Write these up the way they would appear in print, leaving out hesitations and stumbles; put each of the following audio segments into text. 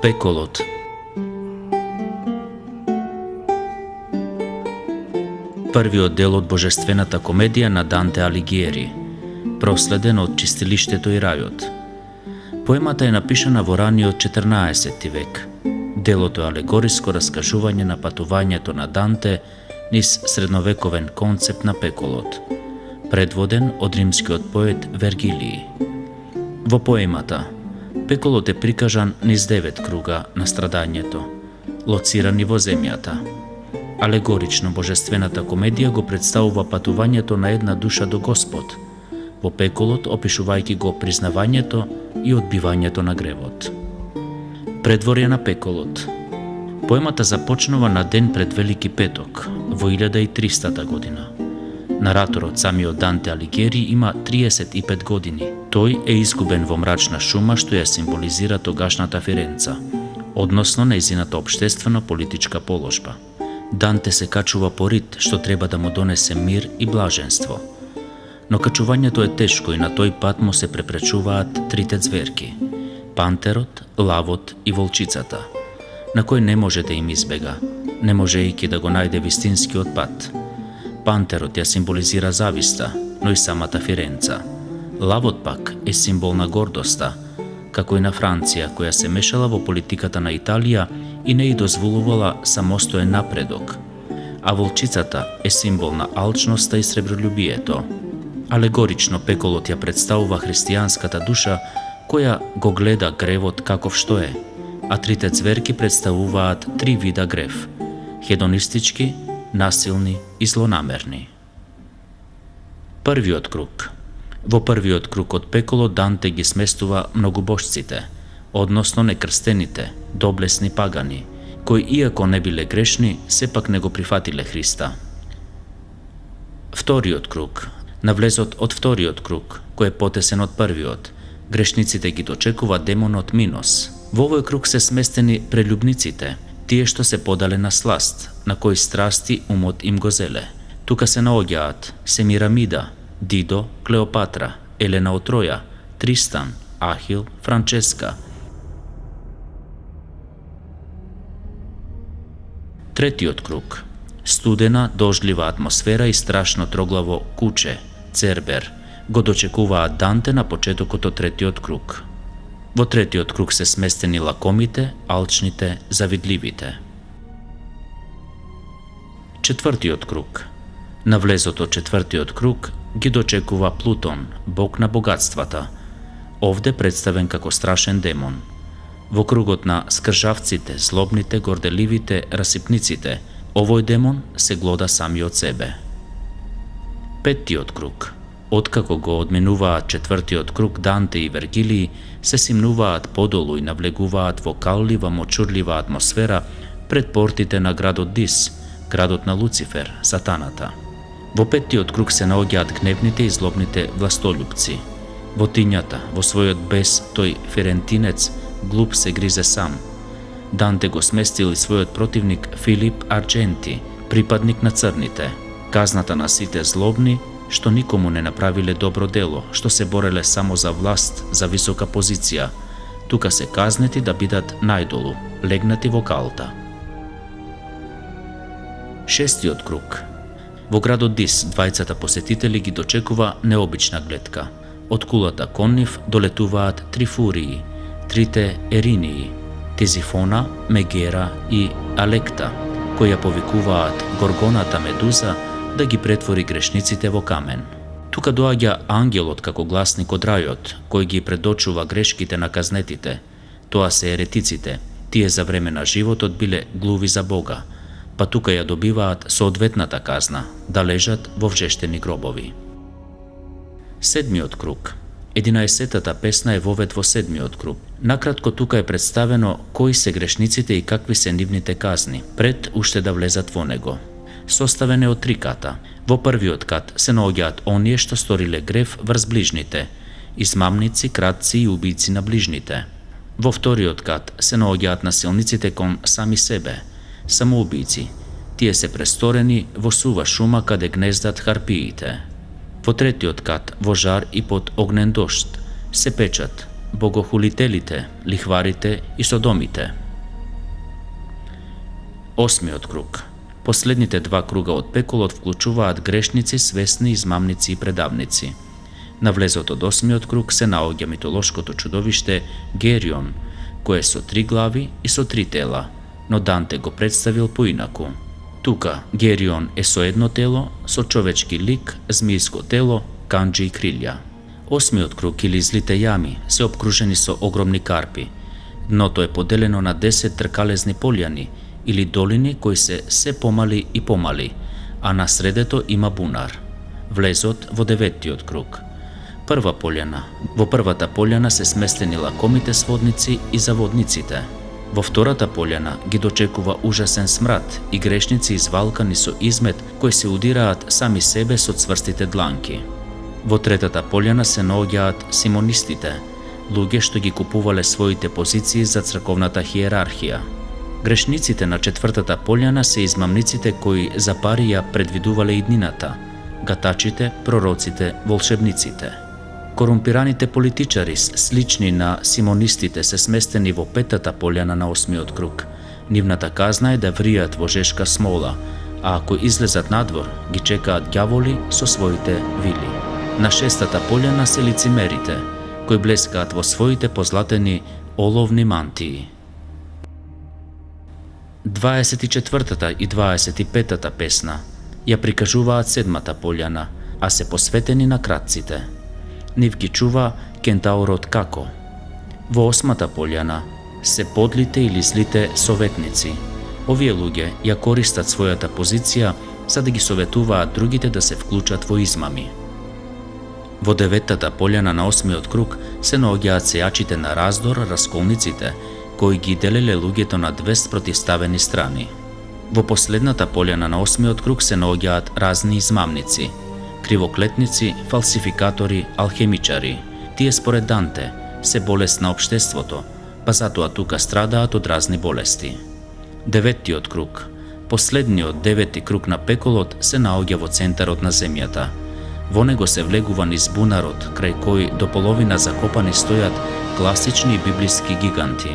Пеколот. Првиот дел од божествената комедија на Данте Алигиери, проследен од Чистилиштето и рајот. Поемата е напишана во раниот 14 век. Делото е алегориско раскажување на патувањето на Данте низ средновековен концепт на пеколот, предводен од римскиот поет Вергилиј. Во поемата, пеколот е прикажан низ 9 круга на страдањето, лоцирани во земјата. Алегорично божествената комедија го представува патувањето на една душа до Господ, во пеколот опишувајќи го признавањето и одбивањето на гревот. Предворје на пеколот. Поемата започнува на ден пред Велики петок, во 1300 година. Нараторот самиот Данте Алигиери има 35 години. Тој е изгубен во мрачна шума што ја символизира тогашната Фиренца, односно нејзината општествено-политичка положба. Данте се качува по рид што треба да му донесе мир и блаженство. Но качувањето е тешко и на тој пат му се препречуваат трите зверки – пантерот, лавот и волчицата, на кој не може да им избега, не можејќи да го најде вистинскиот пат. Пантерот ја символизира зависта, но и самата Фиренца. Лавот пак е символ на гордоста, како и на Франција, која се мешала во политиката на Италија и не ја дозволувала самостоен напредок. А волчицата е символ на алчноста и сребролюбието. Алегорично пеколот ја представува христијанската душа која го гледа гревот каков што е, а трите зверки представуваат три вида грев – хедонистички, насилни и злонамерни. Првиот круг. Во првиот круг од пеколот Данте ги сместува многубожците, односно некрстените, доблесни пагани, кои иако не биле грешни, сепак не го прифатиле Христа. Вториот круг. На влезот од вториот круг, кој е потесен од првиот, грешниците ги дочекува демонот Минос. Во овој круг се сместени прелюбниците, тие што се подале на сласт, на кои страсти умот им го зеле. Тука се наоѓаат Семирамида, Дидо, Клеопатра, Елена од Троја, Тристан, Ахил, Франческа. Третиот круг. Студена, дождлива атмосфера и страшно троглаво куче, Цербер, го дочекуваат Данте на почетокот од третиот круг. Во третиот круг се сместени лакомите, алчните, завидливите. Четвртиот круг. На влезот од четвртиот круг ги дочекува Плутон, бог на богатствата, овде представен како страшен демон. Во кругот на скржавците, злобните, горделивите, расипниците, овој демон се глода самиот себе. Петтиот круг. Откако го одминуваат четвртиот круг Данте и Вергилиј, се симнуваат подолу и навлегуваат во каллива, мочурлива атмосфера пред портите на градот Дис, градот на Луцифер, сатаната. Во петтиот круг се наоѓаат гневните и злобните властолюбци. Во тињата, во својот бес, тој ферентинец глуп се гризе сам. Данте го сместил и својот противник Филип Ардженти, припадник на црните. Казната на сите злобни, што никому не направиле добро дело, што се бореле само за власт, за висока позиција. Тука се казнети да бидат најдолу, легнати во калта. Шестиот круг. Во градот Дис, двајцата посетители ги дочекува необична гледка. Од кулата кон нив долетуваат три фурии, трите Еринии, Тизифона, Мегера и Алекта, кои ја повикуваат Горгоната Медуза да ги претвори грешниците во камен. Тука доаѓа ангелот како гласник од рајот, кој ги предочува грешките на казнетите. Тоа се еретиците, тие за време на животот биле глуви за Бога, па тука ја добиваат соодветната казна, да лежат во вжештени гробови. Седмиот круг. 11-тата песна е вовед во седмиот круг. Накратко тука е представено кои се грешниците и какви се нивните казни, пред уште да влезат во него. Составен е од три ката. Во првиот кат се наоѓаат оние што сториле грев врз ближните, измамници, кратци и убици на ближните. Во вториот кат се наоѓаат насилниците кон сами себе, самоубици. Тие се престорени во сува шума каде гнездат харпиите. Во третиот кат, во жар и под огнен дожд, се печат богохулителите, лихварите и содомите. Осмиот круг. Последните два круга од пеколот вклучуваат грешници, свесни, измамници и предавници. На влезот од осмиот круг се наоѓа митолошкото чудовиште Герион, кое е со 3 глави и со 3 тела, но Данте го представил поинаку. Тука Герион е со едно тело, со човечки лик, змијско тело, канџи и крилја. Осмиот круг или злите јами се обкружени со огромни карпи. Дното е поделено на 10 тркалезни полјани или долини кои се помали и помали, а на средето има бунар. Влезот во деветиот круг. Прва полјана. Во првата полјана се сместени лакомите сводници и заводниците. Во втората полјана ги дочекува ужасен смрад и грешници извалкани со измет кои се удираат сами себе со цврстите дланки. Во третата полјана се наоѓаат симонистите, луѓе што ги купувале своите позиции за црковната хиерархија. Грешниците на четвртата полјана се измамниците кои за пари ја предвидувале иднината, гатачите, пророците, волшебниците. Корумпираните политичари, слични на симонистите, се сместени во петата полјана на осмиот круг. Нивната казна е да вријат во жешка смола, а ако излезат надвор, ги чекаат ѓаволи со своите вили. На шестата полјана се лицемерите, кои блескаат во своите позлатени оловни мантии. 24-та и 25-та песна ја прикажуваат седмата полјана, а се посветени на кратците. Нив ги чува кентаурот Како. Во осмата полјана се подлите или злите советници. Овие луѓе ја користат својата позиција за да ги советуваат другите да се вклучат во измами. Во деветата полјана на осмиот круг се наоѓаат сејачите на раздор, расколниците, кои ги делеле луѓето на две спротивставени страни. Во последната полјана на осмиот круг се наоѓаат разни измамници, кривоклетници, фалсификатори, алхемичари. Тие според Данте се болест на општеството, па затоа тука страдаат од разни болести. Деветиот круг. Последниот девети круг на пеколот се наоѓа во центарот на земјата. Во него се влегува низ бунарот, крај кој до половина закопани стојат класични библиски гиганти.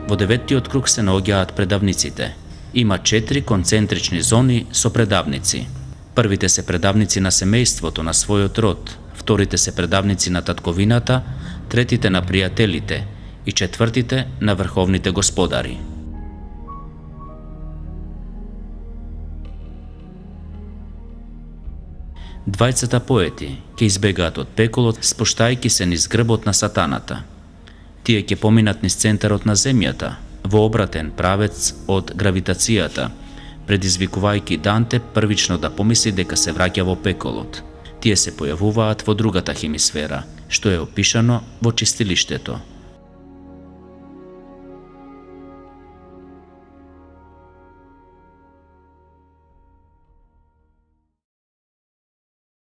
Во деветиот круг се наоѓаат предавниците. Има 4 концентрични зони со предавници. Првите се предавници на семејството, на својот род, вторите се предавници на татковината, третите на пријателите и четвртите на врховните господари. Двајцата поети ќе избегаат од пеколот, спуштајќи се низ грбот на сатаната. Тие ќе поминат низ центарот на земјата, во обратен правец од гравитацијата, предизвикувајќи Данте првично да помисли дека се враќа во пеколот. Тие се појавуваат во другата хемисфера, што е опишано во чистилиштето.